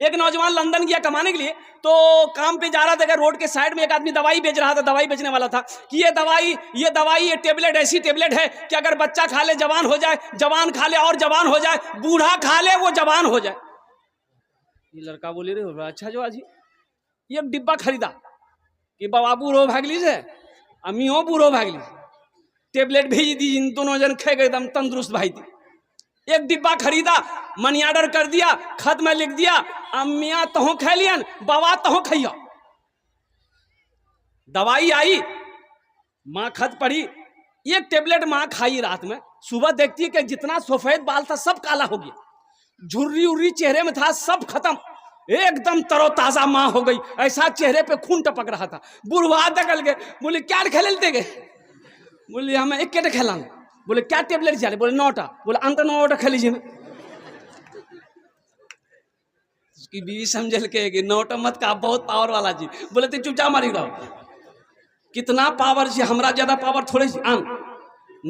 एक नौजवान लंदन गया कमाने के लिए, तो काम पे जा रहा था, रोड के साइड में एक आदमी दवाई बेच रहा था, दवाई बेचने वाला था कि ये दवाई ये टेबलेट ऐसी टेबलेट है कि अगर बच्चा खा ले जवान हो जाए, जवान खा ले और जवान हो जाए, बूढ़ा खा ले वो जवान हो जाए। ये लड़का बोले रे अच्छा जो आज ये डिब्बा खरीदा कि बाबा बूढ़ो भाग लीजिए, अम्मी हो बूढ़ो भाग लीजिए, टेबलेट भेज दी, इन दोनों जन खे गए एकदम तंदुरुस्त भाई थी। एक डिब्बा खरीदा, मनी ऑर्डर कर दिया, खत में लिख दिया, अम्मिया तहो खा लियन, बाबा तहो खइया। दवाई आई, माँ खत पढ़ी, एक टेबलेट माँ खाई रात में, सुबह देखती है कि जितना सफेद बाल था सब काला हो गया, झुर्री उर्री चेहरे में था सब खत्म, एकदम तरोताजा माँ हो गई, ऐसा चेहरे पे खून टपक रहा था। बुढ़वा दकल गए, बोले क्या खेलते गए, बोले हमें एक केटे खेला, बोले क्या टेबलेट जा रहे, बोले 9टा, बोले अंत 9टा खा लीजिए। उसकी बीवी समझल के कि 9टा मत का बहुत पावर वाला जी, बोले तो चुपचाप मारी रहो, कितना पावर जी, हमरा ज्यादा पावर थोड़ी सी आन।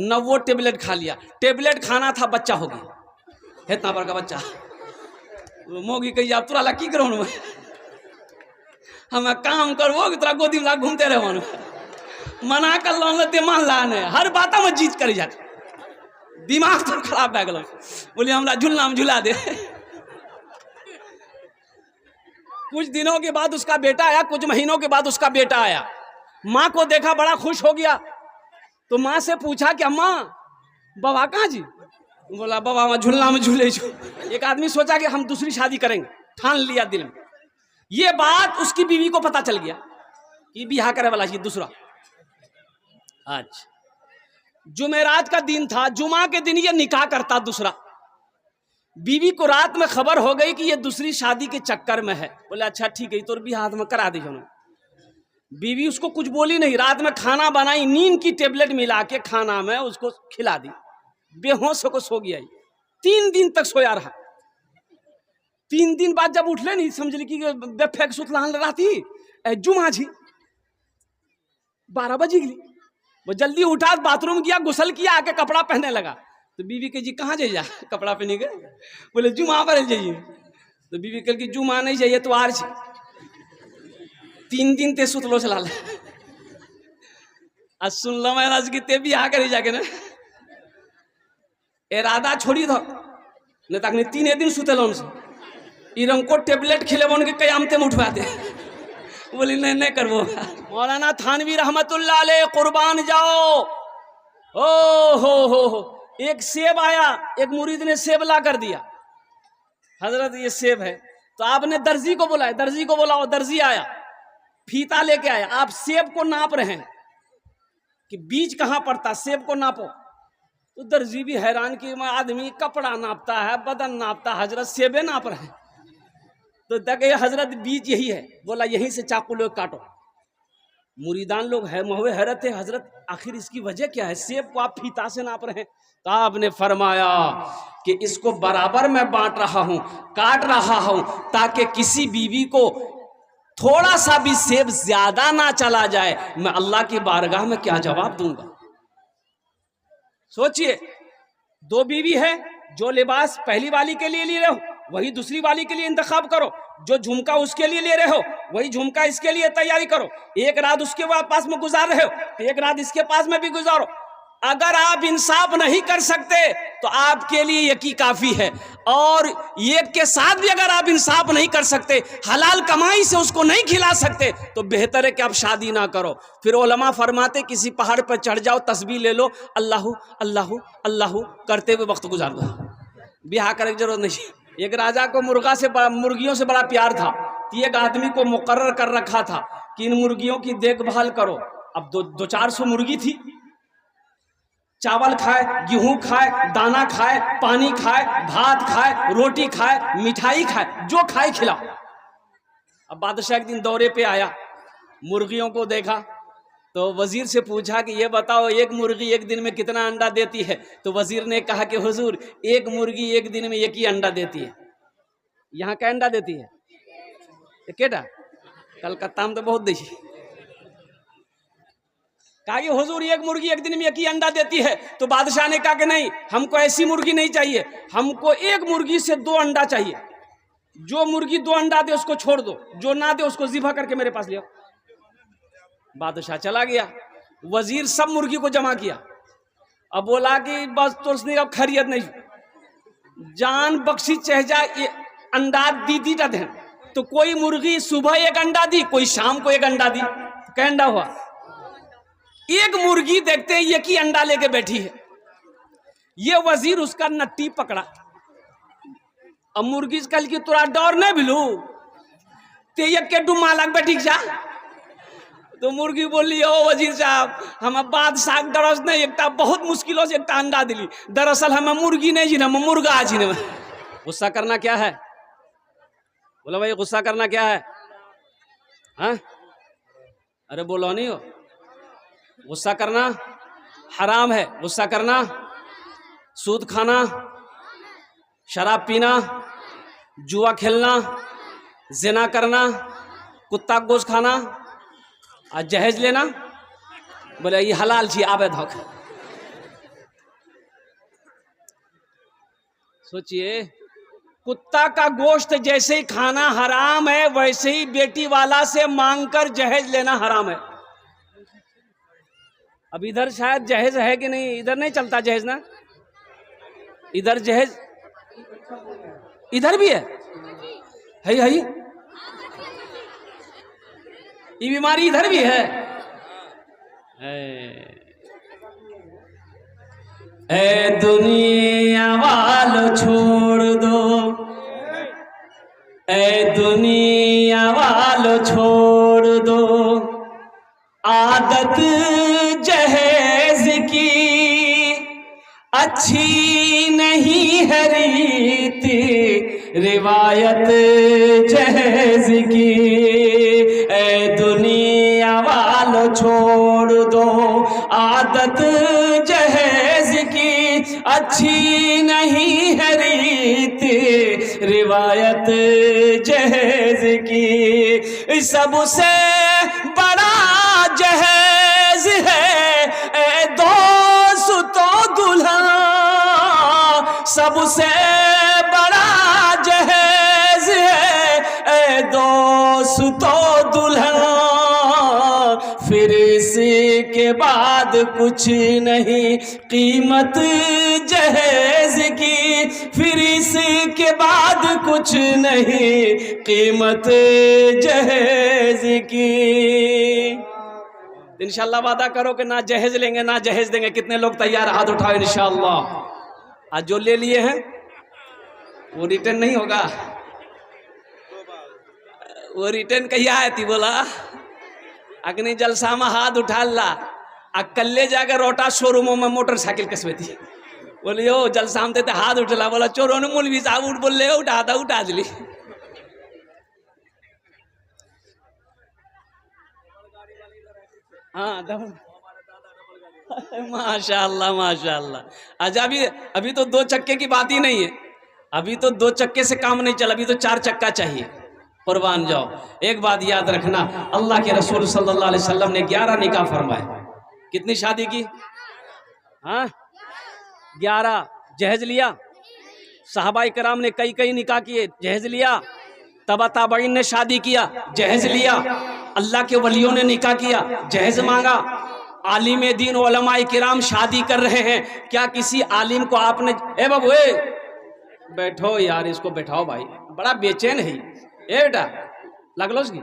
9 टेबलेट खा लिया, टेबलेट खाना था, बच्चा हो गया, इतना बड़ा बच्चा। मोगी कही आप तुरा की करो हमें काम करवो तोरा गोदी में घूमते रहो, मना कर लो मान लाने, हर बात में जीत कर जाते, दिमाग तो खराब भै गलो, बोले हमरा झूलना में झूला दे। कुछ दिनों के बाद उसका बेटा आया, कुछ महीनों के बाद उसका बेटा आया, माँ को देखा बड़ा खुश हो गया, तो माँ से पूछा कि अम्मा बाबा कहाँ जी, बोला बाबा वहाँ झूलना में झूले जो। एक आदमी सोचा कि हम दूसरी शादी करेंगे, ठान लिया दिल में। ये बात उसकी बीवी को पता चल गया कि बिहार करे वाला जी दूसरा। आज जुमेरात का दिन था, जुमा के दिन ये निकाह करता दूसरा। बीवी को रात में खबर हो गई कि ये दूसरी शादी के चक्कर में है, बोले अच्छा ठीक है तो भी हाथ में करा दी। बीवी उसको कुछ बोली नहीं, रात में खाना बनाई, नींद की टेबलेट मिला के खाना में उसको खिला दी, बेहोश होकर सो गया। 3 दिन तक सोया रहा। 3 दिन बाद जब उठले नहीं समझ ली कि बेफेक सुतलान राती जुमा जी 12 बजे गई, वो जल्दी उठा, बाथरूम किया, गुसल किया, आके कपड़ा पहनने लगा। तो बीवी के जी कहाँ जाइए कपड़ा पहने गए, बोले जुमा पर जाइए। तो बीवी कल की जुमा नहीं जाइए तो आर 3 दिन ते सुतलो चला ले। आज सुन लो महाराज की ते भी आ कर जाके ना इरादा छोड़ी दो नहीं तक 3 दिन सुतेलो इरंग को टेबलेट खिले के कयामते में उठवा दे। बोली नहीं करवो। मौलाना थानवी रहमतुल्लाह अलैह कुर्बान जाओ। ओ हो एक सेब आया, एक मुरीद ने सेब ला कर दिया, हजरत ये सेब है। तो आपने दर्जी को बुलाया, दर्जी को बुलाओ, दर्जी आया, फीता लेके आया। आप सेब को नाप रहे हैं कि बीज कहाँ पड़ता, सेब को नापो। तो दर्जी भी हैरान कि आदमी कपड़ा नापता है, बदन नापता, हजरत सेबे नाप रहे हैं। तो देखे हजरत बीज यही है, बोला यहीं से चाकू लोग काटो। मुरीदान लोग है महुए हैरत है, हजरत आखिर इसकी वजह क्या है, सेब को आप फीता से नाप रहे हैं। तो आपने फरमाया कि इसको बराबर मैं बांट रहा हूं, काट रहा हूं, ताकि किसी बीवी को थोड़ा सा भी सेब ज्यादा ना चला जाए। मैं अल्लाह की बारगाह में क्या जवाब दूंगा। सोचिए, 2 बीवी है, जो लिबास पहली वाली के लिए ले रहे हो वही दूसरी वाली के लिए इंतखाब करो, जो झुमका उसके लिए ले रहे हो वही झुमका इसके लिए तैयारी करो। एक रात उसके पास में गुजार रहे हो, एक रात इसके पास में भी गुजारो। अगर आप इंसाफ नहीं कर सकते तो आपके लिए यकी काफी है, और एक के साथ भी अगर आप इंसाफ नहीं कर सकते, हलाल कमाई से उसको नहीं खिला सकते, तो बेहतर है कि आप शादी ना करो। फिर उलमा फरमाते किसी पहाड़ पर चढ़ जाओ, तस्बीह ले लो, अल्लाहू अल्लाहू अल्लाहू करते हुए वक्त गुजार दो, ब्याह करने की जरूरत नहीं। एक राजा को मुर्गियों से बड़ा प्यार था, तो एक आदमी को मुकर्रर कर रखा था कि इन मुर्गियों की देखभाल करो। अब 200-400 मुर्गी थी, चावल खाए, गेहूं खाए, दाना खाए, पानी खाए, भात खाए, रोटी खाए, मिठाई खाए, जो खाए खिलाओ। अब बादशाह एक दिन दौरे पे आया, मुर्गियों को देखा, तो वजीर से पूछा कि ये बताओ एक मुर्गी एक दिन में कितना अंडा देती है। तो वजीर ने कहा कि हुजूर एक मुर्गी एक दिन में 1 ही अंडा देती है। यहाँ क्या अंडा देती है? केटा कलकत्ता में तो बहुत देती। कहा कि हुजूर एक मुर्गी एक दिन में 1 ही अंडा देती है। तो बादशाह ने कहा कि नहीं, हमको ऐसी मुर्गी नहीं चाहिए, हमको एक मुर्गी से 2 अंडा चाहिए। जो मुर्गी 2 अंडा दे उसको छोड़ दो, जो ना दे उसको ज़िबा करके मेरे पास ले आओ। बादशाह चला गया, वजीर सब मुर्गी को जमा किया। अब बोला कि बस तो उसने अब खैरियत नहीं, जान बख्शी चह जाए अंडा दी दे। तो कोई मुर्गी सुबह 1 अंडा दी, कोई शाम को 1 अंडा दी, क्या अंडा हुआ? एक मुर्गी देखते हैं एक ही अंडा लेके बैठी है। ये वजीर उसका नट्टी पकड़ा। अब मुर्गी कल की तोरा डर नहीं भिलू ते ये के डुमा लग बैठी जा। तो मुर्गी बोली, ओ वजीर साहब हम बादशाह डरस नहीं, एकटा बहुत मुश्किलों से एकटा अंडा दिली, दरअसल हमें मुर्गी नहीं जी, हम मुर्गा जी। गुस्सा करना क्या है? बोलो भाई गुस्सा करना क्या है? हाँ अरे बोलो नहीं हो, गुस्सा करना हराम है। गुस्सा करना, सूद खाना, शराब पीना, जुआ खेलना, जिना करना, कुत्ता गोश्त खाना और जहेज लेना, बोले ये हलाल छी आबे धोख। सोचिए, कुत्ता का गोश्त जैसे ही खाना हराम है, वैसे ही बेटी वाला से मांगकर जहेज लेना हराम है। अब इधर शायद जहेज है कि नहीं, इधर नहीं चलता जहेज ना, इधर जहेज इधर भी है। ये बीमारी इधर भी है। ए दुनिया वालों छोड़ दो, ए दुनिया वालों छोड़ दो, आदत जहेज की अच्छी नहीं है रीति, रिवायत जहेज की। ए दुनिया वालों छोड़ दो, आदत जहेज की अच्छी नहीं है रीति, रिवायत जहेज की। सबसे बड़ा जहेज है ए दोस्तों दुल्हन, सबसे बड़ा जहेज है ए दोस्तों दुल्हन। फिर इसके बाद कुछ नहीं कीमत जहेज की, फिर इसके बाद कुछ नहीं कीमत जहेज की। इंशाल्लाह वादा करो कि ना जहेज लेंगे ना जहेज देंगे। कितने लोग तैयार? हाथ उठाओ इंशाल्लाह। आज जो ले लिए हैं वो रिटर्न नहीं होगा, वो रिटर्न कहिया है थी बोला अग्नि जलसा में हाथ उठा ला अकल्ले जाकर रोटा शोरूमों में मोटरसाइकिल कसवे थी। बोलिए ओ जलसा में ते हाथ उठला, बोला चोरों ने मौलवी साहब उठ बोल ले उठा दिली। हाँ माशाअल्लाह माशाअल्लाह। अच्छा अभी तो 2 चक्के की बात ही नहीं है, अभी तो 2 चक्के से काम नहीं चला, अभी तो 4 चक्का चाहिए। कुर्बान जाओ। एक बात याद रखना, अल्लाह के रसूल सल्लल्लाहु अलैहि वसल्लम ने 11 निकाह फरमाए। कितनी शादी की? हाँ 11। जहेज लिया, सहाबाई कराम ने कई निकाह किए, जहेज लिया। तबा ताबईन ने शादी किया, जहेज लिया। अल्लाह के वलियों ने निकाह किया, जहेज मांगा। आलिम दीन उलमाए किराम शादी कर रहे हैं, क्या किसी आलिम को आपने ए बाबू ए बैठो यार, इसको बैठाओ भाई, बड़ा बेचैन है ए बेटा, लगलो उसकी।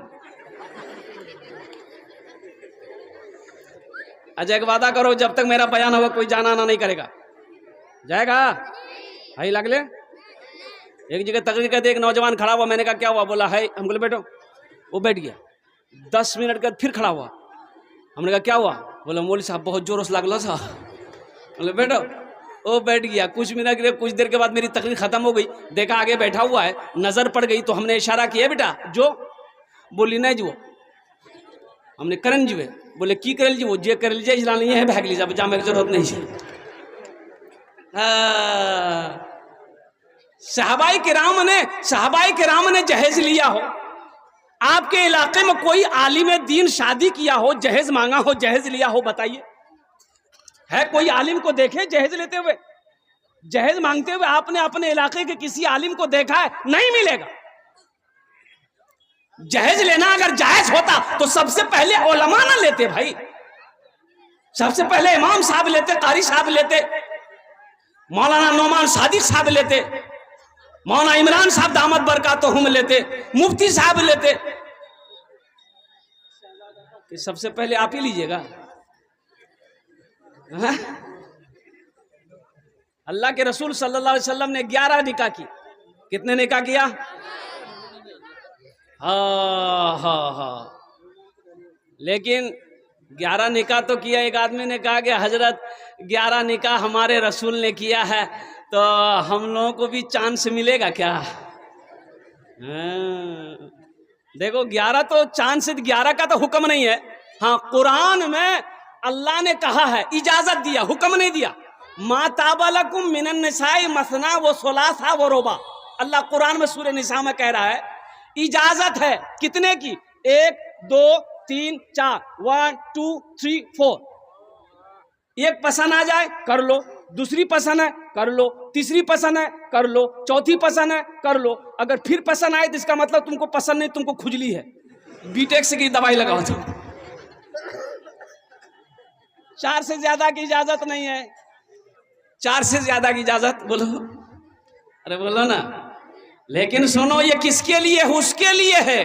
अच्छा एक वादा करो, जब तक मेरा बयान होगा कोई जाना आना नहीं करेगा। जाएगा? भाई लग ले। एक जगह तकरीर का एक नौजवान खड़ा हुआ, मैंने कहा क्या हुआ? बोला है, हम बोले बैठो। वो बैठ गया। 10 मिनट के बाद फिर खड़ा हुआ, हमने कहा क्या हुआ? बोला मौलवी साहब बहुत जोरों से लागलो सा। बोले बैठो। वो बैठ गया। कुछ मिनट के, कुछ देर के बाद मेरी तकरीर खत्म हो गई, देखा आगे बैठा हुआ है, नजर पड़ गई तो हमने इशारा किया बेटा जो। बोली नहीं जो, हमने करन जीवे। बोले की करल जी? वो जे करल जी इसला नहीं है, भाग लीजिए, जाने की जरूरत नहीं है। सहाबाई किराम ने जहेज लिया हो, आपके इलाके में कोई आलिम दीन शादी किया हो, जहेज मांगा हो, जहेज लिया हो, बताइए है कोई आलिम को देखे जहेज लेते हुए, जहेज मांगते हुए? आपने अपने इलाके के किसी आलिम को देखा है? नहीं मिलेगा। जहेज लेना अगर जायज होता तो सबसे पहले उलमा ना लेते भाई, सबसे पहले इमाम साहब लेते, कारी साहब लेते, मौलाना नौमान सादिक साहब लेते, मौलाना इमरान साहब दामद बरकातहुम लेते, मुफ्ती साहब लेते। कि सबसे पहले आप ही लीजिएगा? अल्लाह के रसूल सल्लल्लाहु अलैहि वसल्लम ने 11 निकाह की। कितने निकाह किया? हाँ। लेकिन 11 निकाह तो किया। एक आदमी ने कहा कि हजरत 11 निकाह हमारे रसूल ने किया है, तो हम लोगों को भी चांस मिलेगा क्या? देखो 11 तो चांस, 11 का तो हुक्म नहीं है। हाँ, कुरान में अल्लाह ने कहा है, इजाजत दिया, हुक्म नहीं दिया। मा ताबलकुम मिनन निसाई मसना व सुलासा व रुबा। अल्लाह कुरान में सूरह निसा में कह रहा है इजाजत है। कितने की? 1 2 3 4, 1 2 3 4। एक पसंद आ जाए कर लो, दूसरी पसंद है कर लो, तीसरी पसंद है कर लो, चौथी पसंद है कर लो। अगर फिर पसंद आए तो इसका मतलब तुमको पसंद नहीं, तुमको खुजली है, बीटेक्स की दवाई लगाओ तुम। 4 से ज्यादा की इजाजत नहीं है। 4 से ज्यादा की इजाजत बोलो, अरे बोलो ना। लेकिन सुनो, ये किसके लिए है? उसके लिए है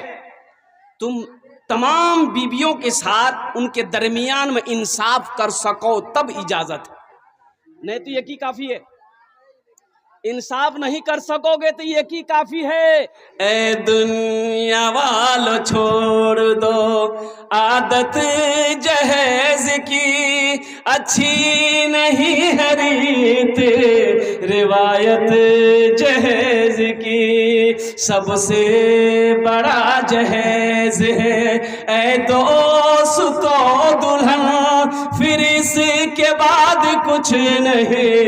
तुम तमाम बीवियों के साथ उनके दरमियान में इंसाफ कर सको, तब इजाजत है। नहीं तो ये की काफी है। इंसाफ नहीं कर सकोगे तो ये की काफी है। ए दुनिया वालों छोड़ दो आदत जहेज की, अच्छी नहीं है रीत रिवायत जहेज की, सबसे बड़ा जहेज है ए दोस्तों दुल्हन, फिर इसके बाद कुछ नहीं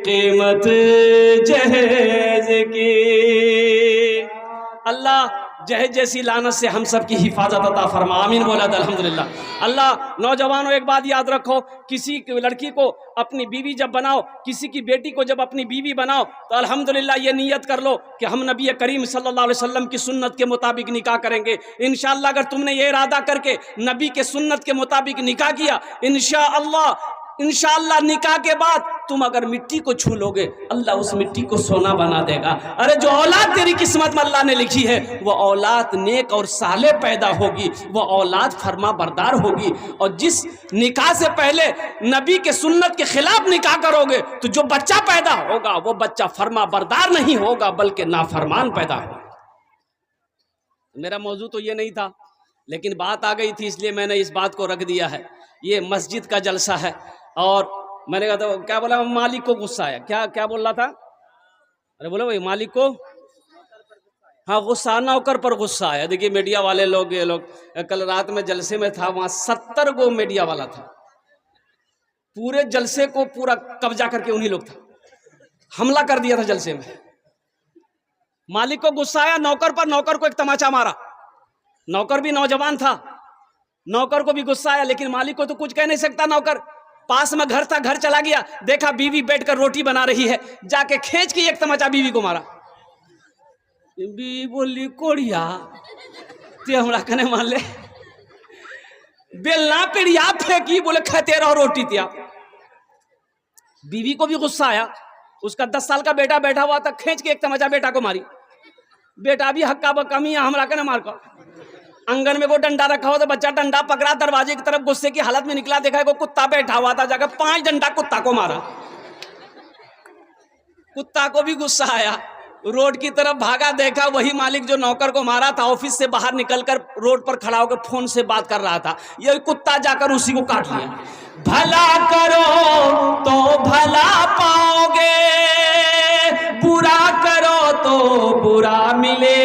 कीमत जहेज की। अल्लाह जहेज जैसी लानत से हम सब की हिफाजत अता फरमा, आमीन बोला था अल्हम्दुलिल्लाह। अल्लाह नौजवानों एक बात याद रखो, किसी लड़की को अपनी बीवी जब बनाओ, किसी की बेटी को जब अपनी बीवी बनाओ तो अल्हम्दुलिल्लाह ये नियत कर लो कि हम नबी करीम सल्लल्लाहु अलैहि वसल्लम की सुन्नत के मुताबिक निकाह करेंगे। इंशाअल्लाह अगर तुमने ये इरादा करके नबी के सुन्नत के मुताबिक निकाह किया, इंशाअल्लाह निकाह के बाद तुम अगर मिट्टी को छू लोगे, अल्लाह उस मिट्टी को सोना बना देगा। अरे जो औलाद तेरी किस्मत में अल्लाह ने लिखी है, वो औलाद नेक और साले पैदा होगी, वो औलाद फरमा बरदार होगी। और जिस निकाह से पहले नबी के सुन्नत के खिलाफ निकाह करोगे तो जो बच्चा पैदा होगा वो बच्चा फरमा बरदार नहीं होगा, बल्कि नाफरमान पैदा होगा। मेरा मौजू तो ये नहीं था, लेकिन बात आ गई थी इसलिए मैंने इस बात को रख दिया है। ये मस्जिद का जलसा है और मैंने कहा तो क्या बोला, मालिक को गुस्सा आया। क्या बोल रहा था? अरे बोलो भाई, मालिक को हाँ गुस्सा, नौकर पर गुस्सा आया। देखिए मीडिया वाले लोग, ये लोग, कल रात में जलसे में था, वहां 70 गो मीडिया वाला था। पूरे जलसे को पूरा कब्जा करके उन्हीं लोग था, हमला कर दिया था जलसे में। मालिक को गुस्सा आया नौकर पर, नौकर को एक तमाचा मारा। नौकर भी नौजवान था, नौकर को भी गुस्सा आया, लेकिन मालिक को तो कुछ कह नहीं सकता। नौकर पास में घर था, घर चला गया, देखा बीवी बैठकर रोटी बना रही है, जाके खींच के एक तमाचा बीवी को मारा। बीवी बोली कोड़िया ते हमरा कने मान ले, बेलना पेड़िया फेंकी, बोले खाते रहो रोटी तिया। बीवी को भी गुस्सा आया, उसका 10 साल का बेटा बैठा हुआ था, खींच के एक तमाचा बेटा को मारी। बेटा भी हक्का बक्का हमरा कने मार कर। आंगन में वो डंडा रखा हुआ था, बच्चा डंडा पकड़ा, दरवाजे की तरफ गुस्से की हालत में निकला, देखा को कुत्ता बैठा हुआ था, जाकर 5 डंडा कुत्ता को मारा। कुत्ता को भी गुस्सा आया, रोड की तरफ भागा, देखा वही मालिक जो नौकर को मारा था ऑफिस से बाहर निकलकर रोड पर खड़ा होकर फोन से बात कर रहा था। ये कुत्ता जाकर उसी को काट लिया। भला करो तो भला पाओगे, बुरा करो तो बुरा मिले,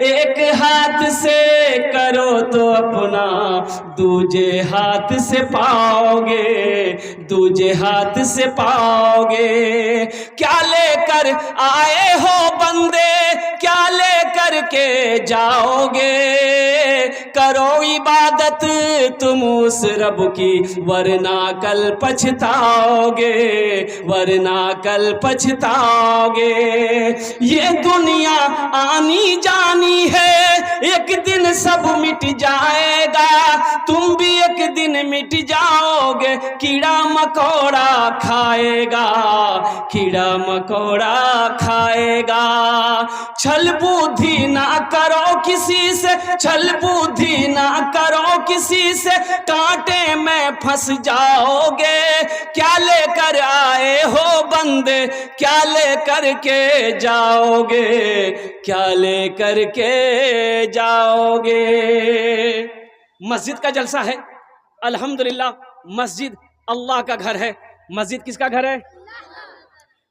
एक हाथ से करो तो अपना दूजे हाथ से पाओगे, दूजे हाथ से पाओगे। क्या लेकर आए हो बंदे, क्या लेकर के जाओगे, करो इबादत तुम उस रब की, वरना कल पछताओगे, वरना कल पछताओगे। ये दुनिया आनी जानी है, एक दिन सब मिट जाएगा, तुम भी एक दिन मिट जाओगे। कीड़ा मकोड़ा खाएगा, कीड़ा मकोड़ा खाएगा। छल बुद्धि ना करो किसी से, छल बुद्धि ना करो किसी से, कांटे में फंस जाओगे। क्या लेकर आए हो बंदे, क्या लेकर के जाओगे, क्या लेकर के जाओगे। मस्जिद का जलसा है, अल्हम्दुलिल्लाह। मस्जिद अल्लाह का घर है। मस्जिद किसका घर है?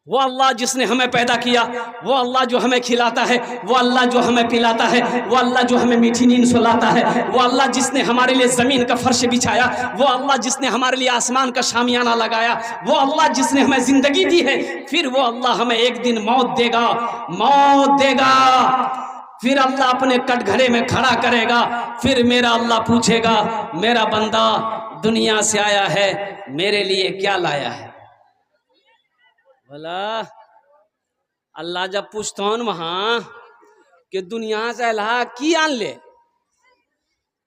वो अल्लाह जिसने हमें पैदा किया, वो अल्लाह जो हमें खिलाता है, वो अल्लाह जो हमें पिलाता है, वो अल्लाह जो हमें मीठी नींद सुलाता है, वो अल्लाह जिसने हमारे लिए ज़मीन का फर्श बिछाया, वो अल्लाह जिसने हमारे लिए आसमान का शामियाना लगाया, वो अल्लाह जिसने हमें ज़िंदगी दी है। फिर वो अल्लाह हमें एक दिन मौत देगा, मौत देगा। फिर अल्लाह अपने कटघरे में खड़ा करेगा। फिर मेरा अल्लाह पूछेगा, मेरा बंदा दुनिया से आया है, मेरे लिए क्या लाया है? बोला अल्लाह जब पूछता हूँ वहां कि दुनिया से अल्लाह की आन ले,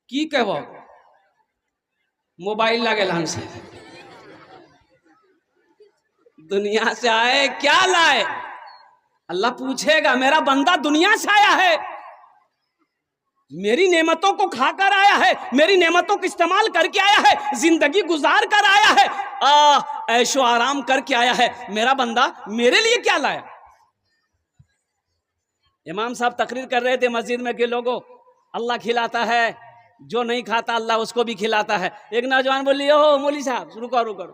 की कहबो? मोबाइल लगे हमसे, दुनिया से आए क्या लाए? अल्लाह पूछेगा, मेरा बंदा दुनिया से आया है, मेरी नेमतों को खाकर आया है, मेरी नेमतों को इस्तेमाल करके आया है, जिंदगी गुजार कर आया है, ऐशो आराम करके आया है। मेरा बंदा मेरे लिए क्या लाया? इमाम साहब तकरीर कर रहे थे मस्जिद में कि लोगों, अल्लाह खिलाता है, जो नहीं खाता अल्लाह उसको भी खिलाता है। एक नौजवान बोली, ओ मौली साहब रुको रुको,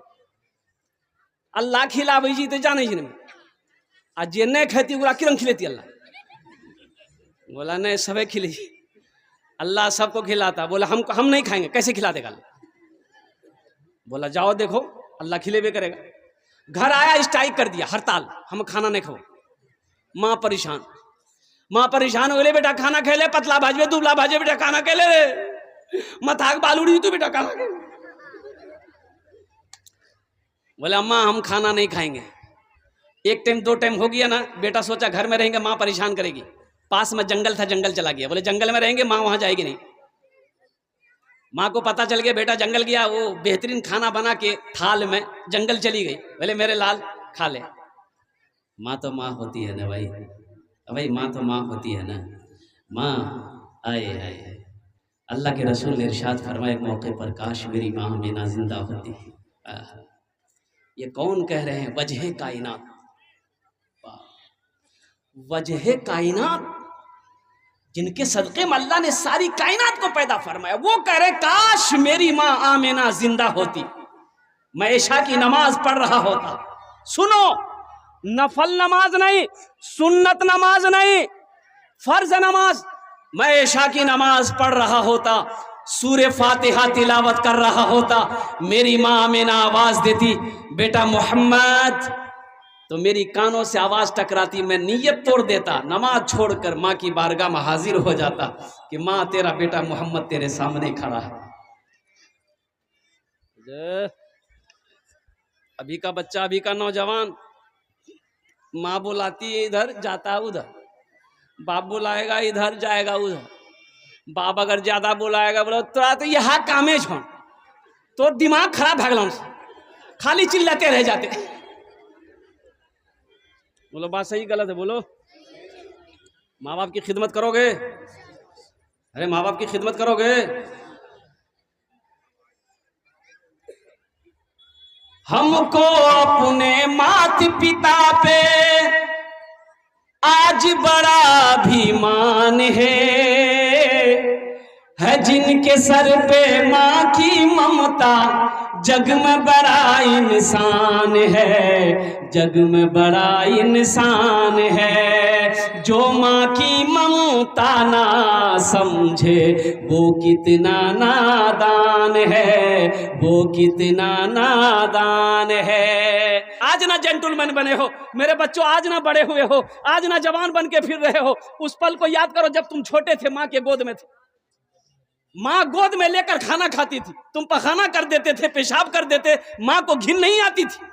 अल्लाह खिला जी तो जाने जी आज जे नहीं खेती उरा किरण खिलेती अल्लाह? बोला नहीं, सबे खिले, अल्लाह सबको खिलाता। बोला हम नहीं खाएंगे, कैसे खिला देगा? बोला जाओ देखो, अल्लाह खिलेबे करेगा। घर आया, स्ट्राइक कर दिया, हड़ताल, हम खाना नहीं खाओ। माँ परेशान, माँ परेशान हो गए, बेटा खाना खेले, पतला भाजवे दुबला भाजे, बेटा खाना खेले, मथाक बालूड़ी तू बेटा खाना खेले। बोले अम्मा हम खाना नहीं खाएंगे। एक टाइम दो टाइम हो गया ना, बेटा सोचा घर में रहेंगे माँ परेशान करेगी। पास में जंगल था, जंगल चला गया। बोले जंगल में रहेंगे, माँ वहां जाएगी नहीं। माँ को पता चल गया बेटा जंगल गया, वो बेहतरीन खाना बना के थाल में जंगल चली गई। बोले मेरे लाल खा ले। माँ तो माँ होती है ना भाई, भाई माँ तो माँ होती है ना। माँ आए आए, अल्लाह के रसूल ने इरशाद फरमाया एक मौके पर, काश मेरी माँ मीना जिंदा होती। ये कौन कह रहे हैं? वजह कायनात, वजह कायनात, जिनके सदक़े में अल्लाह ने सारी कायनात को पैदा फरमाया, वो कह रहे काश मेरी माँ आमिना जिंदा होती, मैं इशा की नमाज पढ़ रहा होता। सुनो, नफल नमाज नहीं, सुन्नत नमाज नहीं, फर्ज नमाज, मैं इशा की नमाज पढ़ रहा होता, सूरे फातिहा तिलावत कर रहा होता, मेरी माँ आमिना आवाज देती बेटा मोहम्मद, तो मेरी कानों से आवाज टकराती, मैं नीयत तोड़ देता, नमाज छोड़कर माँ की बारगाह में हाजिर हो जाता कि माँ तेरा बेटा मोहम्मद तेरे सामने खड़ा है। अभी का बच्चा, अभी का नौजवान, माँ बुलाती है इधर जाता उधर, बाप बुलाएगा इधर जाएगा उधर, बाप अगर ज्यादा बुलाएगा बोलो तोरा तो यहाँ कामे छो, तो दिमाग खराब भागल, खाली चिल्लाते रह जाते। बोलो बात सही गलत है? बोलो। माँ बाप की खिदमत करोगे? अरे माँ बाप की खिदमत करोगे? हमको अपने मात पिता पे आज बड़ा अभिमान है जिनके सर पे माँ की ममता, जग में बड़ा इंसान है, जग में बड़ा इंसान है। जो माँ की ममता ना समझे वो कितना नादान है, वो कितना नादान है। आज ना जेंटलमैन बने हो मेरे बच्चों, आज ना बड़े हुए हो, आज ना जवान बन के फिर रहे हो। उस पल को याद करो जब तुम छोटे थे, माँ के गोद में थे, माँ गोद में लेकर खाना खाती थी, तुम पखाना कर देते थे, पेशाब कर देते, माँ को घिन नहीं आती थी।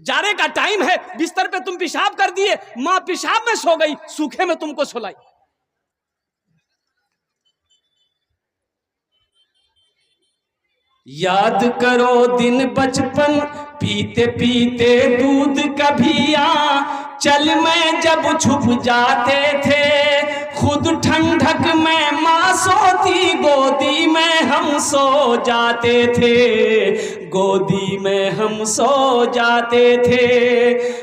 जाड़े का टाइम है, बिस्तर पे तुम पेशाब कर दिए, माँ पेशाब में सो गई, सूखे में तुमको सुलाई। याद करो दिन बचपन पीते पीते दूध कभिया, चल में जब छुप जाते थे, खुद ठंडक में माँ सोती, गोदी में हम सो जाते थे, गोदी में हम सो जाते थे।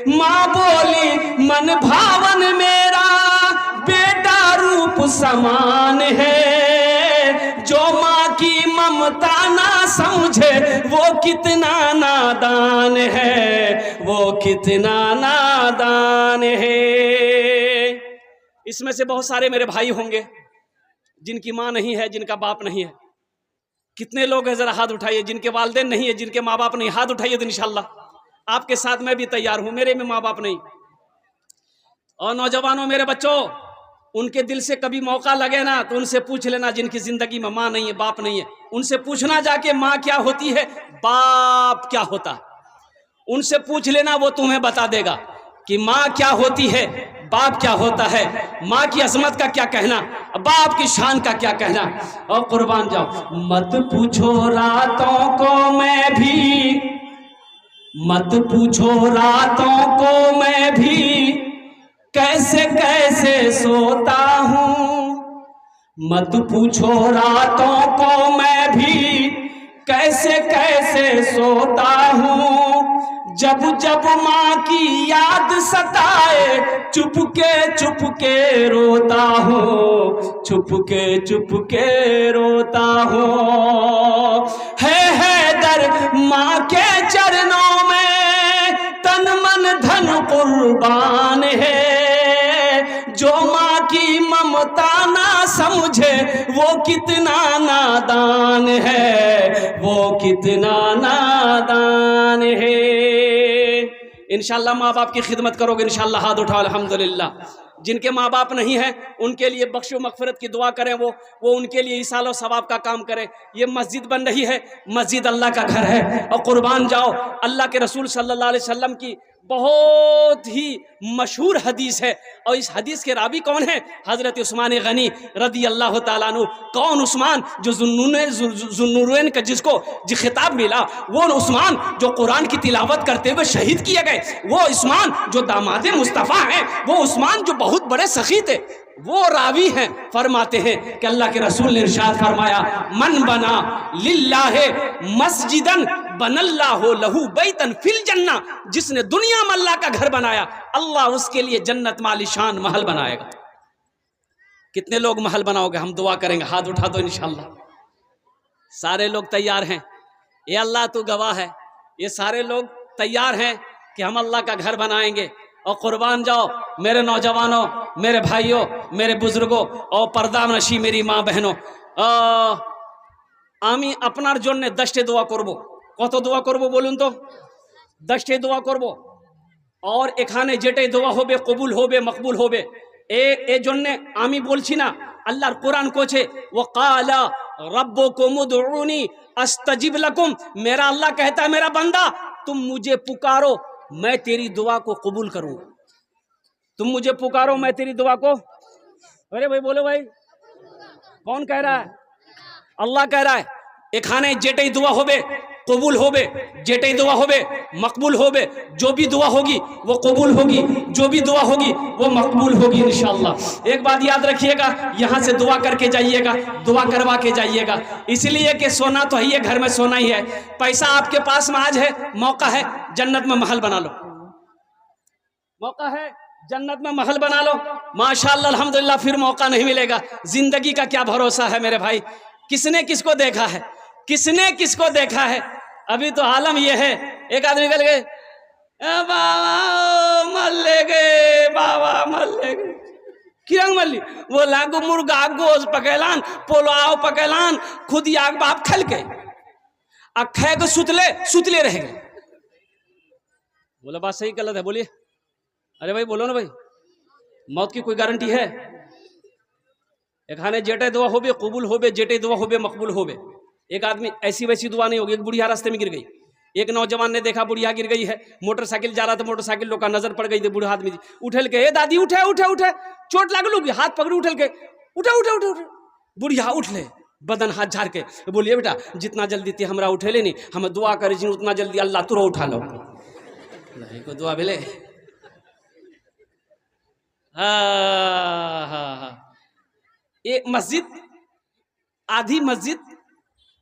माँ बोली मन भावन मेरा बेटा रूप समान है, जो माँ की ममता ना समझे वो कितना नादान है, वो कितना नादान है। इसमें से बहुत सारे मेरे भाई होंगे जिनकी माँ नहीं है, जिनका बाप नहीं है। कितने लोग हैं, जरा हाथ उठाइए जिनके वालिदैन नहीं है, जिनके माँ बाप नहीं। हाथ उठाइए तो इंशाल्लाह आपके साथ मैं भी तैयार हूं, मेरे में माँ बाप नहीं। और नौजवानों, मेरे बच्चों, उनके दिल से कभी मौका लगे ना तो उनसे पूछ लेना जिनकी जिंदगी में माँ नहीं है, बाप नहीं है, उनसे पूछना जाके माँ क्या होती है, बाप क्या होता है। उनसे पूछ लेना, वो तुम्हें बता देगा कि माँ क्या होती है, बाप क्या होता है, माँ की अजमत का क्या कहना, बाप की शान का क्या कहना। और कुर्बान जाओ, मत पूछो रातों को मैं भी, मत पूछो रातों को मैं भी, कैसे कैसे सोता हूँ, मत पूछो रातों को मैं भी कैसे कैसे सोता हूँ। जब जब माँ की याद सताए चुपके रोता हूँ, चुपके रोता हूँ। है दर माँ के चरणों में तन मन धन कुर्बान है, जो माँ की ममता ना समझे वो कितना नादान है, वो कितना नादान है। इंशाल्लाह माँ बाप की खिदमत करोगे, इंशाल्लाह हाथ उठाओ अल्हम्दुलिल्लाह। जिनके माँ बाप नहीं है उनके लिए बख्शो मगफिरत की दुआ करें, वो उनके लिए ईसाल और सवाब का काम करें। ये मस्जिद बन रही है, मस्जिद अल्लाह का घर है। और कुर्बान जाओ, अल्लाह के रसूल सल्लल्लाहु अलैहि वसल्लम की बहुत ही मशहूर हदीस है, और इस हदीस के रावी कौन है, हजरत उस्मान गनी रदी अल्लाह ताला अन्हु। कौन उस्मान, जो जुन्नूरैन का जिसको जो खिताब मिला, वो उस्मान जो कुरान की तिलावत करते हुए शहीद किए गए, वो उस्मान जो दामाद मुस्तफ़ा हैं, वो उस्मान जो बहुत बड़े सखी थे, वो रावी हैं। फरमाते हैं कि अल्लाह के रसूल ने इरशाद फरमाया, मन बना लिल्लाहि मस्जिदन बनल्लाहु लहू बैतन फिल जन्ना, जिसने दुनिया में अल्लाह का घर बनाया, अल्लाह उसके लिए जन्नत में आलीशान महल बनाएगा। कितने लोग महल बनाओगे, हम दुआ करेंगे, हाथ उठा दो इंशाल्लाह। सारे लोग तैयार हैं, ये अल्लाह तू गवाह है, ये सारे लोग तैयार हैं कि हम अल्लाह का घर बनाएंगे। और कुर्बान जाओ मेरे नौजवानों, मेरे भाइयों, मेरे बुजुर्गों और पर्दा नशी मेरी माँ बहनों, आमी अपनार जन्य 10टे দোয়া করব। কত দোয়া করব বলুন তো? 10टे দোয়া করব। और এখানে যেটাই দোয়া হবে কবুল হবে, মকবুল হবে। এই জন্য আমি বলছি না, আল্লাহর কোরআন কোছে ওয়াকালা रब्बुकुम उदउनी अस्तजिब लकुम। मेरा अल्लाह कहता है, मेरा बंदा तुम मुझे पुकारो, मैं तेरी दुआ को कबूल करूंगा। तुम मुझे पुकारो, मैं तेरी दुआ को, अरे भाई बोलो भाई, कौन कह रहा है? अल्लाह कह रहा है। एखाने जेटई दुआ होबे कबूल होबे, जेटई दुआ होबे मकबूल होबे। जो भी दुआ होगी वो कबूल होगी, जो भी दुआ होगी वो मकबूल होगी इंशाअल्लाह। एक बात याद रखिएगा, यहाँ से दुआ करके जाइएगा, दुआ करवा के जाइएगा। इसलिए कि सोना तो है ही, घर में सोना ही है। पैसा आपके पास में आज है, मौका है जन्नत में महल बना लो, मौका है जन्नत में महल बना लो माशाअल्लाह अल्हम्दुलिल्लाह। फिर मौका नहीं मिलेगा। जिंदगी का क्या भरोसा है मेरे भाई, किसने किसको देखा है, किसने किसको देखा है। अभी तो आलम यह है, एक आदमी निकल गए, बाबा मर ले गए, बाबा मर ले गए, किरंग मल्ली वो लागू मुर्गा गोश पकेलान, पोलाव पकेलान, खुद आग बाप खल के अखे को सुतले रह गए। बोला बात सही गलत है, बोलिए। अरे भाई बोलो ना भाई, मौत की कोई गारंटी है? एखाने जेटे दुआ होबे कबूल होबे, जेटे दुआ होबे मकबूल होबे। एक आदमी ऐसी वैसी दुआ नहीं होगी। एक बुढ़िया रास्ते में गिर गई, एक नौजवान ने देखा बुढ़िया गिर गई है, मोटरसाइकिल जा रहा था, मोटरसाइकिल लोग का नजर पड़ गई थी। बूढ़ा आदमी उठल के, दादी उठे उठे उठे, चोट लागलू, हाथ पकड़ी उठल के, उठे उठे उठे उठे। बुढ़िया उठ ले, बदन हाथ झाड़ के बोलिए बेटा जितना जल्दी ते हमरा उठेले नहीं हम दुआ करे जी उतना जल्दी अल्लाह तुरो उठा लो को दुआ भेले। हाँ एक मस्जिद आधी मस्जिद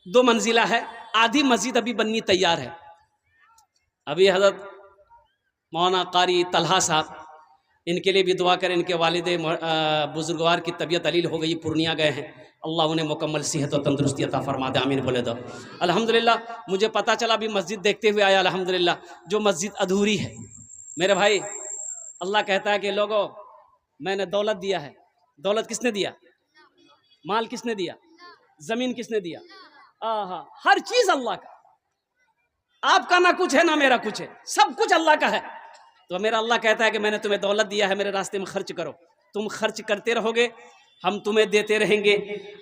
2 मंजिला है, आधी मस्जिद अभी बननी तैयार है। अभी हजरत मौलाना कारी तलहा साहब इनके लिए भी दुआ करें, इनके वालिद बुजुर्गवार की तबीयत अलील हो गई, पूर्णिया गए हैं, अल्लाह उन्हें मुकम्मल सेहत और तंदुरुस्ती अता फरमा दे, आमीन बोले दो। अल्हम्दुलिल्लाह मुझे पता चला अभी मस्जिद देखते हुए आया अल्हम्दुलिल्लाह जो मस्जिद अधूरी है। मेरे भाई अल्लाह कहता है कि लोगों मैंने दौलत दिया है, दौलत किसने दिया? माल किसने दिया? जमीन किसने दिया? हर चीज अल्लाह का, आपका ना कुछ है ना मेरा कुछ है, सब कुछ अल्लाह का है। तो मेरा अल्लाह कहता है कि मैंने तुम्हें दौलत दिया है, मेरे रास्ते में खर्च करो। तुम खर्च करते रहोगे हम तुम्हें देते रहेंगे,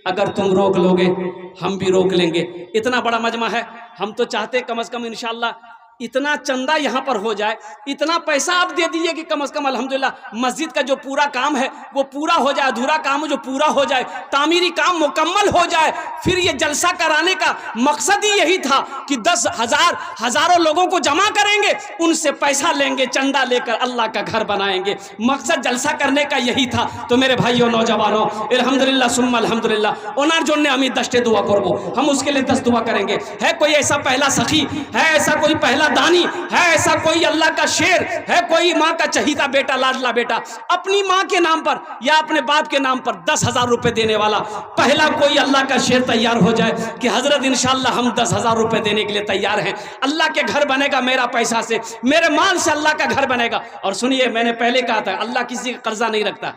अगर तुम रोक लोगे हम भी रोक लेंगे। इतना बड़ा मजमा है, हम तो चाहते कम से कम इंशाअल्लाह इतना चंदा यहाँ पर हो जाए, इतना पैसा आप दे दीजिए कि कम से कम अल्हम्दुलिल्लाह मस्जिद का जो पूरा काम है वो पूरा हो जाए, अधूरा काम जो पूरा हो जाए, तामीरी काम मुकम्मल हो जाए। फिर ये जलसा कराने का मकसद ही यही था कि 10,000 हजारों लोगों को जमा करेंगे, उनसे पैसा लेंगे, चंदा लेकर अल्लाह का घर बनाएंगे। मकसद जलसा करने का यही था। तो मेरे भाइयों नौजवानों अल्हम्दुलिल्लाह सुम्मा अल्हम्दुलिल्लाह ओनार जोन ने हमें 10 दुआ करबो, हम उसके लिए 10 दुआ करेंगे। है कोई ऐसा पहला सखी, है ऐसा कोई पहला दानी, है ऐसा कोई अल्लाह का शेर, है कोई माँ का चहीता बेटा, लाडला बेटा, अपनी माँ के नाम पर या अपने बाप के नाम पर 10,000 रुपए देने वाला पहला कोई अल्लाह का शेर तैयार हो जाए कि हजरत इंशाअल्लाह हम 10,000 रुपए देने के लिए तैयार हैं, अल्लाह के घर बनेगा मेरा पैसा से, मेरे माल से अल्लाह का घर बनेगा। और सुनिए मैंने पहले कहा था अल्लाह किसी का कर्जा नहीं रखता,